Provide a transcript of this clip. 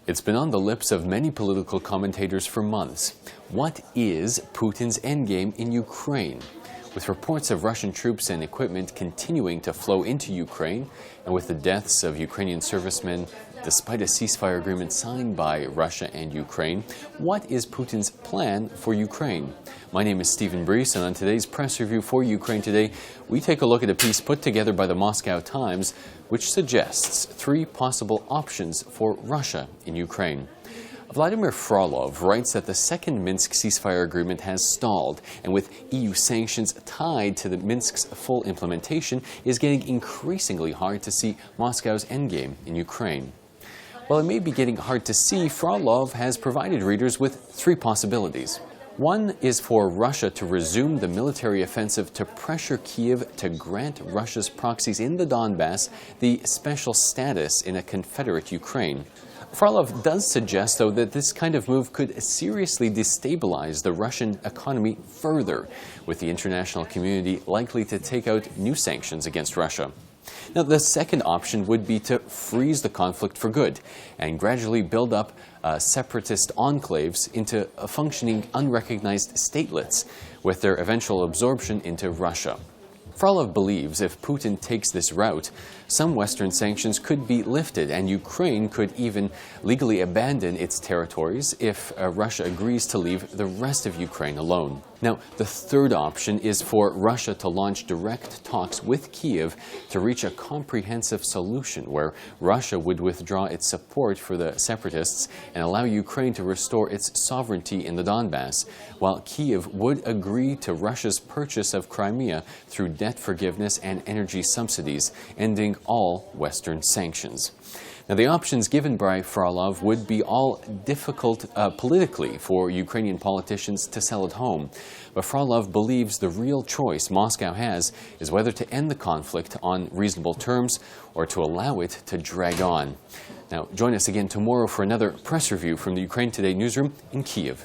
It's been on the lips of many political commentators for months. What is Putin's endgame in Ukraine? With reports of Russian troops and equipment continuing to flow into Ukraine, and with the deaths of Ukrainian servicemen, despite a ceasefire agreement signed by Russia and Ukraine, what is Putin's plan for Ukraine? My name is Stephen Brees, and on today's press review for Ukraine Today, we take a look at a piece put together by the Moscow Times, which suggests three possible options for Russia in Ukraine. Vladimir Frolov writes that the second Minsk ceasefire agreement has stalled, and with EU sanctions tied to the Minsk's full implementation, it is getting increasingly hard to see Moscow's endgame in Ukraine. While it may be getting hard to see, Frolov has provided readers with three possibilities. One is for Russia to resume the military offensive to pressure Kiev to grant Russia's proxies in the Donbass the special status in a Confederate Ukraine. Frolov does suggest, though, that this kind of move could seriously destabilize the Russian economy further, with the international community likely to take out new sanctions against Russia. Now, the second option would be to freeze the conflict for good and gradually build up separatist enclaves into functioning unrecognized statelets, with their eventual absorption into Russia. Frolov believes if Putin takes this route, some Western sanctions could be lifted and Ukraine could even legally abandon its territories if Russia agrees to leave the rest of Ukraine alone. Now, the third option is for Russia to launch direct talks with Kiev to reach a comprehensive solution where Russia would withdraw its support for the separatists and allow Ukraine to restore its sovereignty in the Donbass, while Kiev would agree to Russia's purchase of Crimea through debt forgiveness and energy subsidies, ending all Western sanctions. Now, the options given by Frolov would be all difficult politically for Ukrainian politicians to sell at home. But Frolov believes the real choice Moscow has is whether to end the conflict on reasonable terms or to allow it to drag on. Now, join us again tomorrow for another press review from the Ukraine Today newsroom in Kyiv.